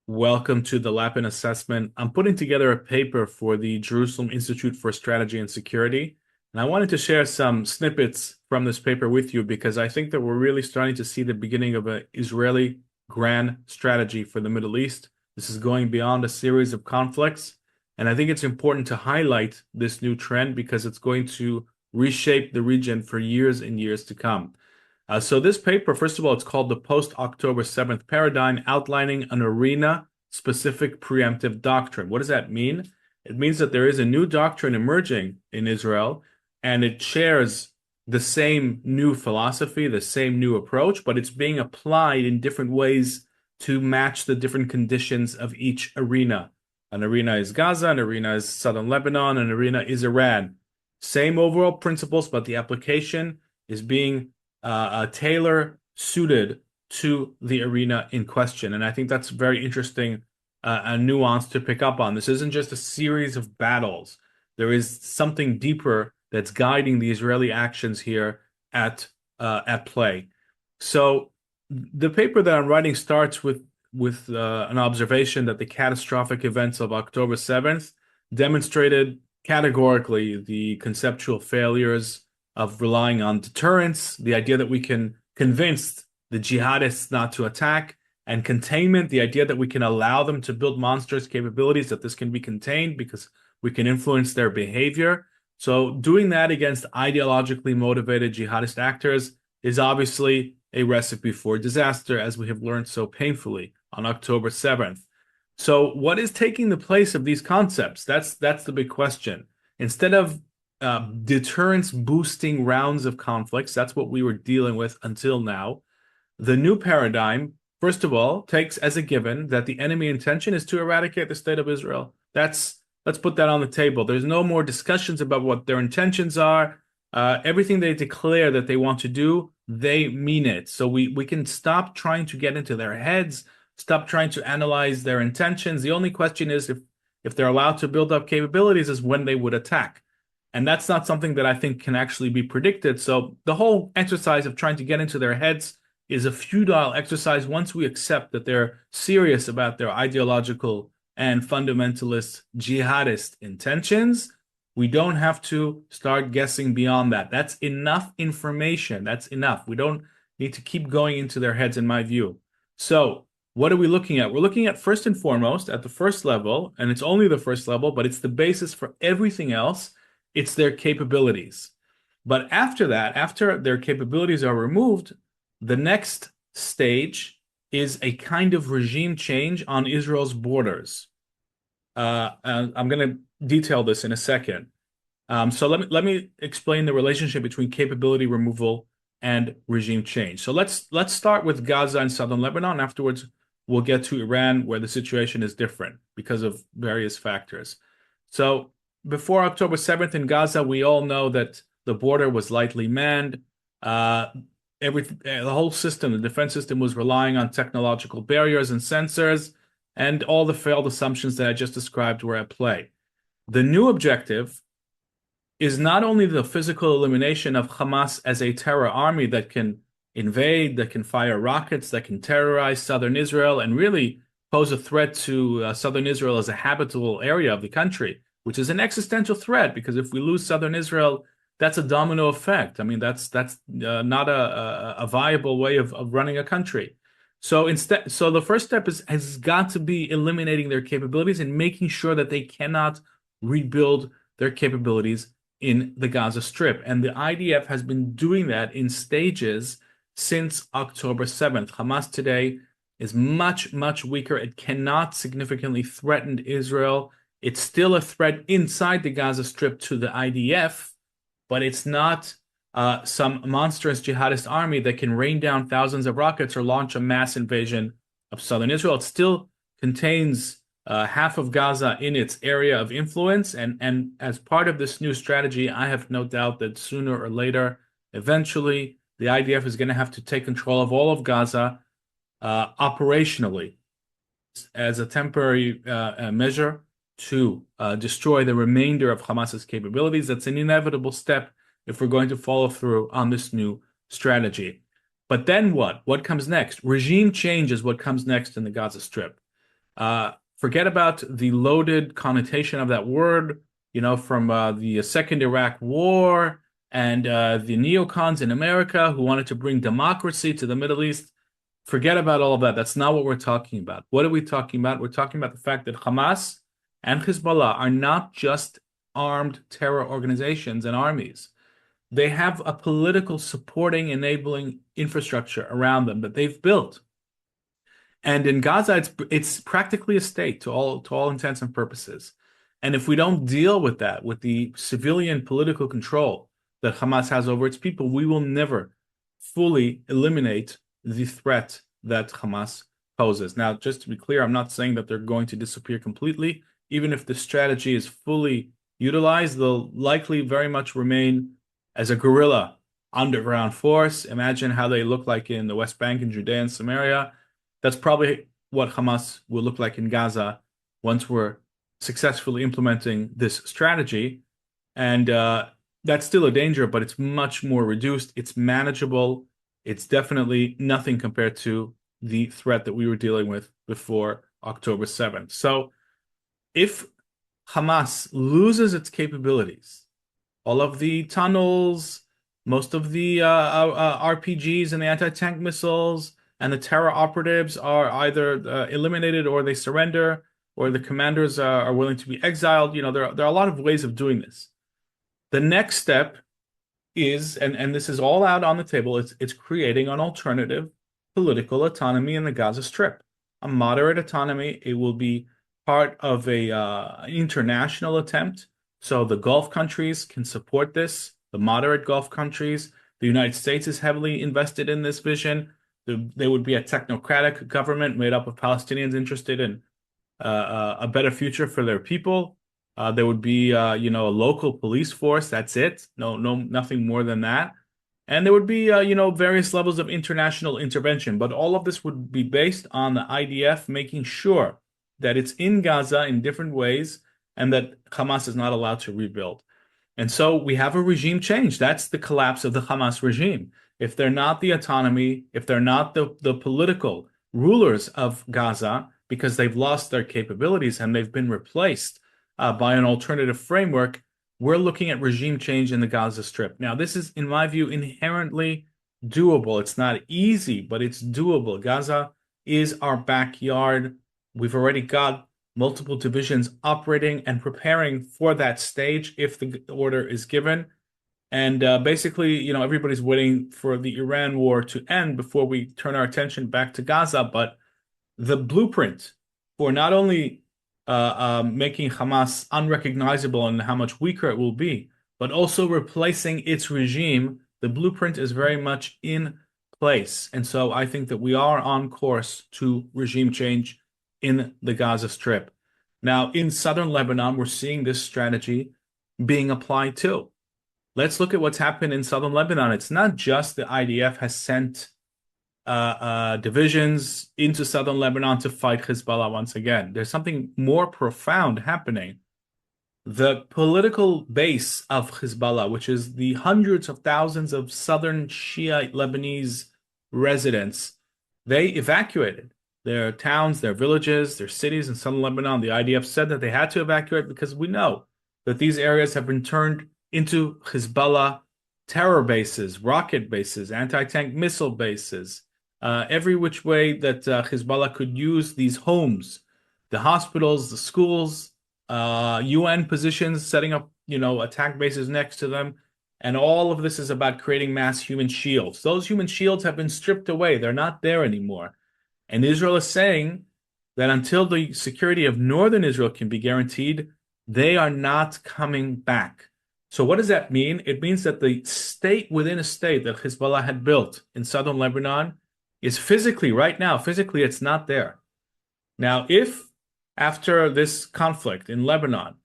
Welcome to the Lapin Assessment. I'm putting together a paper for the Jerusalem Institute for Strategy and Security, and I wanted to share some snippets from this paper with you because I think that we're really starting to see the beginning of an Israeli grand strategy for the Middle East. This is going beyond a series of conflicts, and I think it's important to highlight this new trend because it's going to reshape the region for years and years to come. So this paper, first of all, it's called the Post-October 7th Paradigm, outlining an arena-specific preemptive doctrine. What does that mean? It means that there is a new doctrine emerging in Israel, and it shares the same new philosophy, the same new approach, but it's being applied in different ways to match the different conditions of each arena. An arena is Gaza, an arena is southern Lebanon, an arena is Iran. Same overall principles, but the application is being tailor suited to the arena in question. And I think that's very interesting, a nuance to pick up on. This isn't just a series of battles. There is something deeper that's guiding the Israeli actions here at play. So the paper that I'm writing starts with an observation that the catastrophic events of October 7th demonstrated categorically the conceptual failures of relying on deterrence, the idea that we can convince the jihadists not to attack, and containment, the idea that we can allow them to build monstrous capabilities, that this can be contained because we can influence their behavior. So doing that against ideologically motivated jihadist actors is obviously a recipe for disaster, as we have learned so painfully on October 7th. So what is taking the place of these concepts? That's the big question. Instead of deterrence boosting rounds of conflicts, that's what we were dealing with until now. The new paradigm, first of all, takes as a given that the enemy intention is to eradicate the state of Israel. Let's put that on the table. There's no more discussions about what their intentions are. Everything they declare that they want to do, they mean it. So we can stop trying to get into their heads, stop trying to analyze their intentions. The only question is if they're allowed to build up capabilities is when they would attack. And that's not something that I think can actually be predicted. So the whole exercise of trying to get into their heads is a futile exercise once we accept that they're serious about their ideological and fundamentalist jihadist intentions. We don't have to start guessing beyond that. That's enough information. That's enough. We don't need to keep going into their heads, in my view. So what are we looking at? We're looking at, first and foremost, at the first level, and it's only the first level, but it's the basis for everything else. It's their capabilities. But after that, after their capabilities are removed, the next stage is a kind of regime change on Israel's borders. And I'm going to detail this in a second. So let me explain the relationship between capability removal and regime change. So let's start with Gaza and southern Lebanon. Afterwards, we'll get to Iran, where the situation is different because of various factors. So before October 7th in Gaza, we all know that the border was lightly manned. The whole system, the defense system, was relying on technological barriers and sensors, and all the failed assumptions that I just described were at play. The new objective is not only the physical elimination of Hamas as a terror army that can invade, that can fire rockets, that can terrorize southern Israel, and really pose a threat to southern Israel as a habitable area of the country, which is an existential threat, because if we lose southern Israel, that's a domino effect. I mean, that's not a viable way of running a country. So the first step has got to be eliminating their capabilities and making sure that they cannot rebuild their capabilities in the Gaza Strip. And the IDF has been doing that in stages since October 7th. Hamas today is much, much weaker. It cannot significantly threaten Israel. It's still a threat inside the Gaza Strip to the IDF, but it's not some monstrous jihadist army that can rain down thousands of rockets or launch a mass invasion of southern Israel. It still contains half of Gaza in its area of influence. And as part of this new strategy, I have no doubt that sooner or later, eventually, the IDF is going to have to take control of all of Gaza operationally as a temporary measure to destroy the remainder of Hamas's capabilities. That's an inevitable step if we're going to follow through on this new strategy. But then what? What comes next? Regime change is what comes next in the Gaza Strip. Forget about the loaded connotation of that word, from the Second Iraq War and the neocons in America who wanted to bring democracy to the Middle East. Forget about all of that. That's not what we're talking about. What are we talking about? We're talking about the fact that Hamas and Hezbollah are not just armed terror organizations and armies. They have a political supporting, enabling infrastructure around them that they've built. And in Gaza, it's practically a state to all intents and purposes. And if we don't deal with that, with the civilian political control that Hamas has over its people, we will never fully eliminate the threat that Hamas poses. Now, just to be clear, I'm not saying that they're going to disappear completely. Even if the strategy is fully utilized, they'll likely very much remain as a guerrilla underground force. Imagine how they look like in the West Bank and Judea and Samaria. That's probably what Hamas will look like in Gaza once we're successfully implementing this strategy. And that's still a danger, but it's much more reduced. It's manageable. It's definitely nothing compared to the threat that we were dealing with before October 7th. So if Hamas loses its capabilities, all of the tunnels, most of the RPGs and the anti-tank missiles, and the terror operatives are either eliminated or they surrender, or the commanders are willing to be exiled. There are a lot of ways of doing this. The next step is, and this is all out on the table, it's creating an alternative political autonomy in the Gaza Strip, a moderate autonomy. It will be part of an international attempt. So the Gulf countries can support this, the moderate Gulf countries. The United States is heavily invested in this vision. There would be a technocratic government made up of Palestinians interested in a better future for their people. There would be, a local police force. That's it. No, nothing more than that. And there would be, various levels of international intervention. But all of this would be based on the IDF making sure that it's in Gaza in different ways and that Hamas is not allowed to rebuild. And so we have a regime change. That's the collapse of the Hamas regime. If they're not the autonomy, if they're not the political rulers of Gaza, because they've lost their capabilities and they've been replaced by an alternative framework, we're looking at regime change in the Gaza Strip. Now, this is, in my view, inherently doable. It's not easy, but it's doable. Gaza is our backyard. We've already got multiple divisions operating and preparing for that stage if the order is given. And basically, everybody's waiting for the Iran war to end before we turn our attention back to Gaza. But the blueprint for not only making Hamas unrecognizable and how much weaker it will be, but also replacing its regime, the blueprint is very much in place. And so I think that we are on course to regime change in the Gaza Strip. Now, in southern Lebanon, we're seeing this strategy being applied too. Let's look at what's happened in southern Lebanon. It's not just the IDF has sent divisions into southern Lebanon to fight Hezbollah once again. There's something more profound happening. The political base of Hezbollah, which is the hundreds of thousands of southern Shiite Lebanese residents, they evacuated their towns, their villages, their cities in southern Lebanon. The IDF said that they had to evacuate because we know that these areas have been turned into Hezbollah terror bases, rocket bases, anti-tank missile bases, every which way that Hezbollah could use these homes, the hospitals, the schools, UN positions, setting up, attack bases next to them. And all of this is about creating mass human shields. Those human shields have been stripped away. They're not there anymore. And Israel is saying that until the security of northern Israel can be guaranteed, they are not coming back. So what does that mean? It means that the state within a state that Hezbollah had built in southern Lebanon is physically, right now, physically, it's not there. Now, if after this conflict in Lebanon,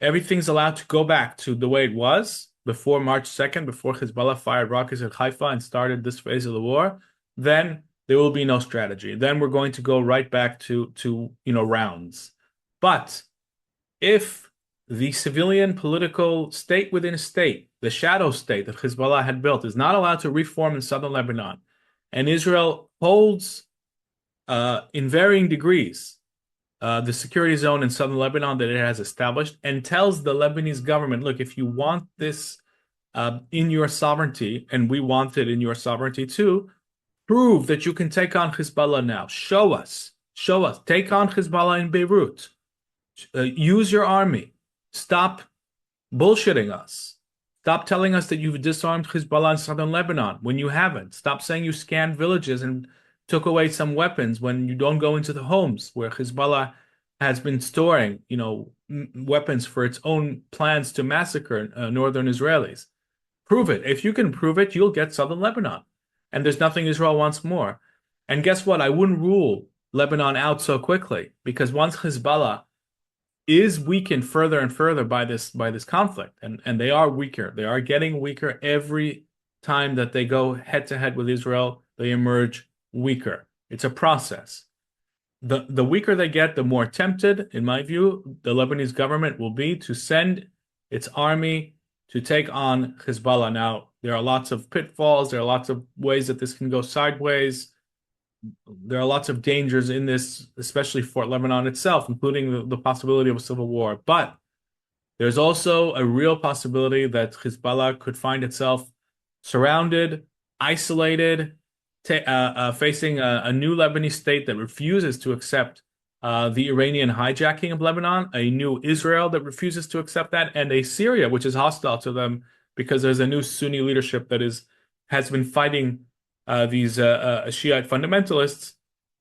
everything's allowed to go back to the way it was before March 2nd, before Hezbollah fired rockets at Haifa and started this phase of the war, then there will be no strategy. Then we're going to go right back to rounds. But if the civilian political state within a state, the shadow state that Hezbollah had built, is not allowed to reform in southern Lebanon, and Israel holds in varying degrees the security zone in southern Lebanon that it has established, and tells the Lebanese government, look, if you want this in your sovereignty, and we want it in your sovereignty too, prove that you can take on Hezbollah now. Show us. Show us. Take on Hezbollah in Beirut. Use your army. Stop bullshitting us. Stop telling us that you've disarmed Hezbollah in southern Lebanon when you haven't. Stop saying you scanned villages and took away some weapons when you don't go into the homes where Hezbollah has been storing, weapons for its own plans to massacre northern Israelis. Prove it. If you can prove it, you'll get southern Lebanon. And there's nothing Israel wants more. And guess what? I wouldn't rule Lebanon out so quickly, because once Hezbollah is weakened further and further by this conflict, and they are weaker. They are getting weaker every time that they go head to head with Israel. They emerge weaker. It's a process. The weaker they get, the more tempted, in my view, the Lebanese government will be to send its army to take on Hezbollah. Now, there are lots of pitfalls. There are lots of ways that this can go sideways. There are lots of dangers in this, especially for Lebanon itself, including the possibility of a civil war. But there's also a real possibility that Hezbollah could find itself surrounded, isolated, facing a new Lebanese state that refuses to accept the Iranian hijacking of Lebanon, a new Israel that refuses to accept that, and a Syria which is hostile to them because there's a new Sunni leadership that has been fighting these Shiite fundamentalists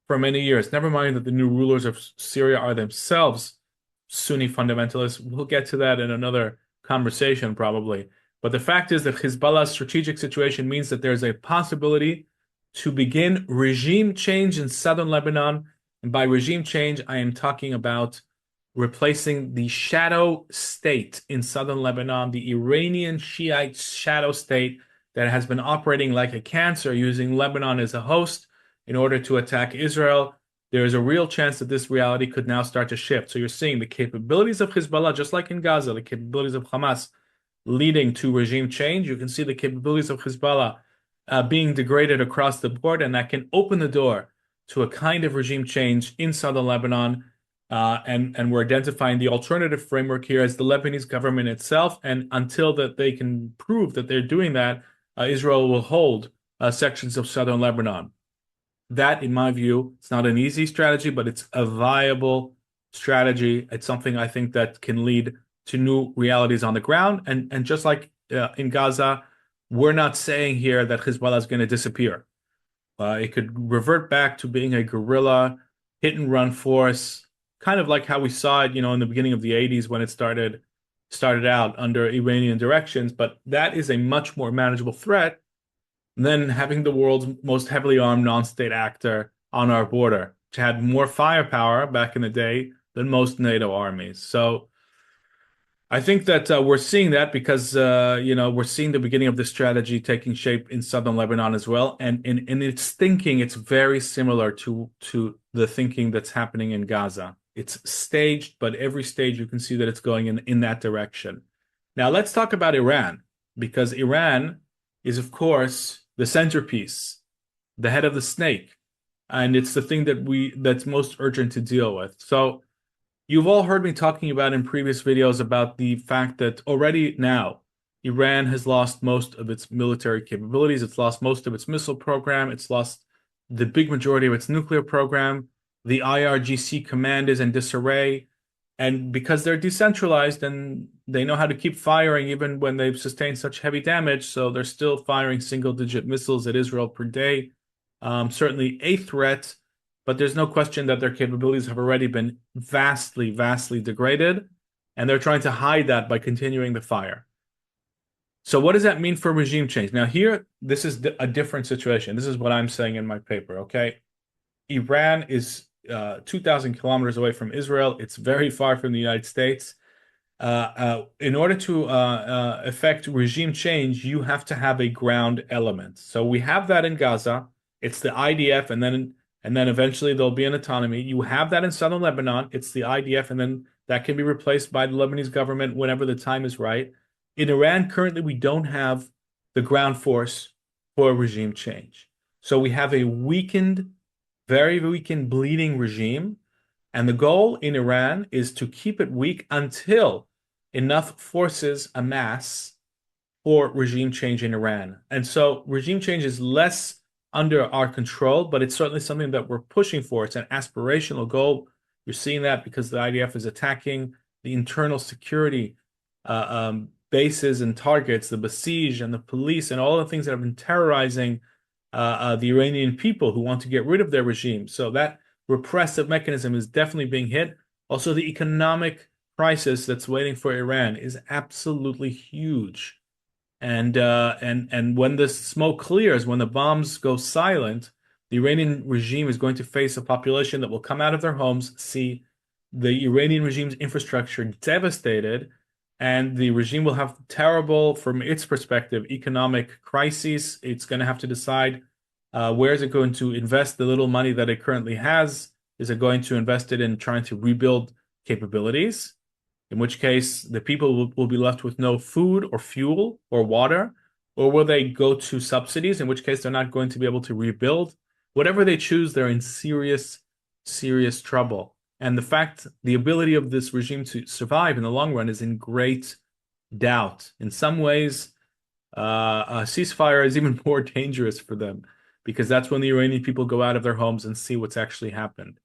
for many years. Never mind that the new rulers of Syria are themselves Sunni fundamentalists. We'll get to that in another conversation probably. But the fact is that Hezbollah's strategic situation means that there's a possibility to begin regime change in southern Lebanon. And by regime change, I am talking about replacing the shadow state in southern Lebanon, the Iranian Shiite shadow state that has been operating like a cancer, using Lebanon as a host in order to attack Israel. There is a real chance that this reality could now start to shift. So you're seeing the capabilities of Hezbollah, just like in Gaza, the capabilities of Hamas leading to regime change. You can see the capabilities of Hezbollah being degraded across the board, and that can open the door to a kind of regime change in southern Lebanon. And we're identifying the alternative framework here as the Lebanese government itself. And until that they can prove that they're doing that, Israel will hold sections of southern Lebanon. That, in my view, it's not an easy strategy, but it's a viable strategy. It's something I think that can lead to new realities on the ground. And just like in Gaza, we're not saying here that Hezbollah is going to disappear. It could revert back to being a guerrilla, hit-and-run force, kind of like how we saw it, in the beginning of the 80s when it started out under Iranian directions. But that is a much more manageable threat than having the world's most heavily armed non-state actor on our border, which had more firepower back in the day than most NATO armies. So I think that we're seeing that because we're seeing the beginning of this strategy taking shape in southern Lebanon as well, and in its thinking, it's very similar to the thinking that's happening in Gaza. It's staged, but every stage you can see that it's going in that direction. Now let's talk about Iran, because Iran is, of course, the centerpiece, the head of the snake, and it's the thing that's most urgent to deal with. So you've all heard me talking about in previous videos about the fact that already now Iran has lost most of its military capabilities. It's lost most of its missile program. It's lost the big majority of its nuclear program. The IRGC command is in disarray. And because they're decentralized and they know how to keep firing even when they've sustained such heavy damage, so they're still firing single-digit missiles at Israel per day. Certainly a threat, but there's no question that their capabilities have already been vastly, vastly degraded, and they're trying to hide that by continuing the fire. So what does that mean for regime change? Now here, this is a different situation. This is what I'm saying in my paper, okay? Iran is 2,000 kilometers away from Israel. It's very far from the United States. In order to effect regime change, you have to have a ground element. So we have that in Gaza. It's the IDF, and then eventually there'll be an autonomy. You have that in southern Lebanon. It's the IDF, and then that can be replaced by the Lebanese government whenever the time is right. In Iran, currently, we don't have the ground force for regime change. So we have a weakened, very weakened, bleeding regime. And the goal in Iran is to keep it weak until enough forces amass for regime change in Iran. And so regime change is less under our control, but it's certainly something that we're pushing for. It's an aspirational goal. You're seeing that because the IDF is attacking the internal security bases and targets, the Basij and the police, and all the things that have been terrorizing the Iranian people who want to get rid of their regime. So that repressive mechanism is definitely being hit. Also, the economic crisis that's waiting for Iran is absolutely huge. And when the smoke clears, when the bombs go silent, the Iranian regime is going to face a population that will come out of their homes, see the Iranian regime's infrastructure devastated, and the regime will have terrible, from its perspective, economic crises. It's going to have to decide where is it going to invest the little money that it currently has? Is it going to invest it in trying to rebuild capabilities? In which case, the people will be left with no food or fuel or water, or will they go to subsidies, in which case they're not going to be able to rebuild? Whatever they choose, they're in serious, serious trouble. And the ability of this regime to survive in the long run is in great doubt. In some ways, a ceasefire is even more dangerous for them because that's when the Iranian people go out of their homes and see what's actually happened.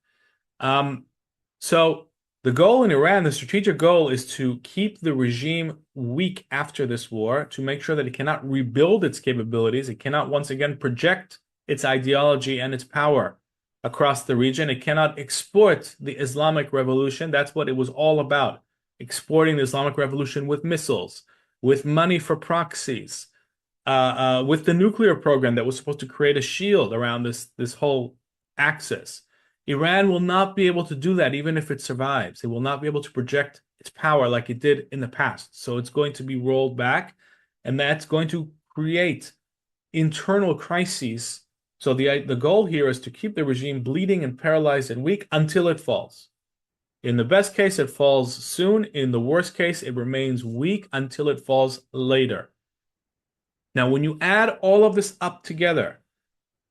So the goal in Iran, the strategic goal, is to keep the regime weak after this war, to make sure that it cannot rebuild its capabilities. It cannot once again project its ideology and its power across the region. It cannot export the Islamic Revolution. That's what it was all about, exporting the Islamic Revolution with missiles, with money for proxies, with the nuclear program that was supposed to create a shield around this whole axis. Iran will not be able to do that even if it survives. It will not be able to project its power like it did in the past. So it's going to be rolled back, and that's going to create internal crises. So the goal here is to keep the regime bleeding and paralyzed and weak until it falls. In the best case, it falls soon. In the worst case, it remains weak until it falls later. Now, when you add all of this up together,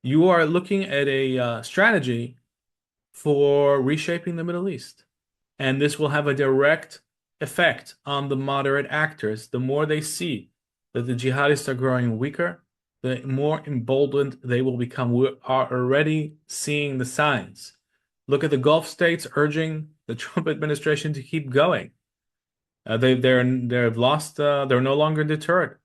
you are looking at a strategy for reshaping the Middle East. And this will have a direct effect on the moderate actors. The more they see that the jihadists are growing weaker, the more emboldened they will become. We are already seeing the signs. Look at the Gulf states urging the Trump administration to keep going. They've lost. They're no longer deterred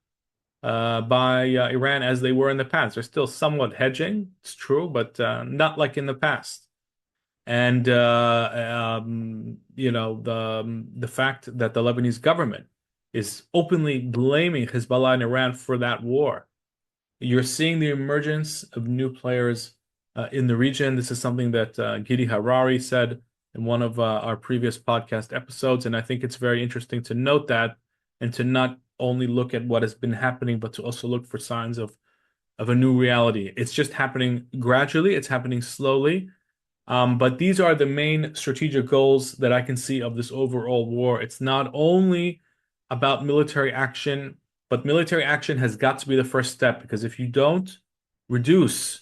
by Iran as they were in the past. They're still somewhat hedging, it's true, but not like in the past. And the fact that the Lebanese government is openly blaming Hezbollah and Iran for that war. You're seeing the emergence of new players in the region. This is something that Gidi Harari said in one of our previous podcast episodes, and I think it's very interesting to note that and to not only look at what has been happening, but to also look for signs of a new reality. It's just happening gradually. It's happening slowly. But these are the main strategic goals that I can see of this overall war. It's not only about military action, but military action has got to be the first step, because if you don't reduce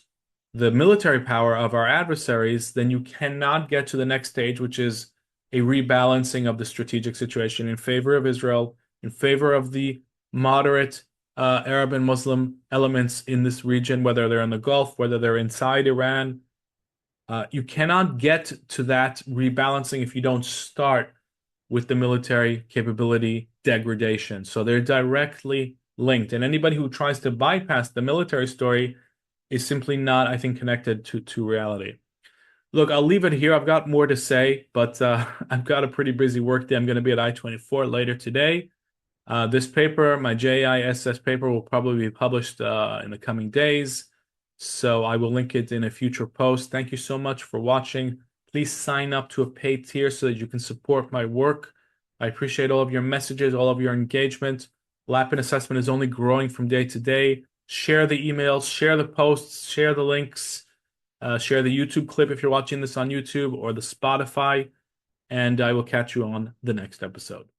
the military power of our adversaries, then you cannot get to the next stage, which is a rebalancing of the strategic situation in favor of Israel, in favor of the moderate Arab and Muslim elements in this region, whether they're in the Gulf, whether they're inside Iran. You cannot get to that rebalancing if you don't start with the military capability degradation. So they're directly linked. And anybody who tries to bypass the military story is simply not, I think, connected to reality. Look, I'll leave it here. I've got more to say, but I've got a pretty busy work day. I'm going to be at I-24 later today. This paper, my JISS paper, will probably be published in the coming days. So I will link it in a future post. Thank you so much for watching. Please sign up to a paid tier so that you can support my work. I appreciate all of your messages, all of your engagement. Lapin Assessment is only growing from day to day. Share the emails, share the posts, share the links, share the YouTube clip if you're watching this on YouTube or the Spotify, and I will catch you on the next episode.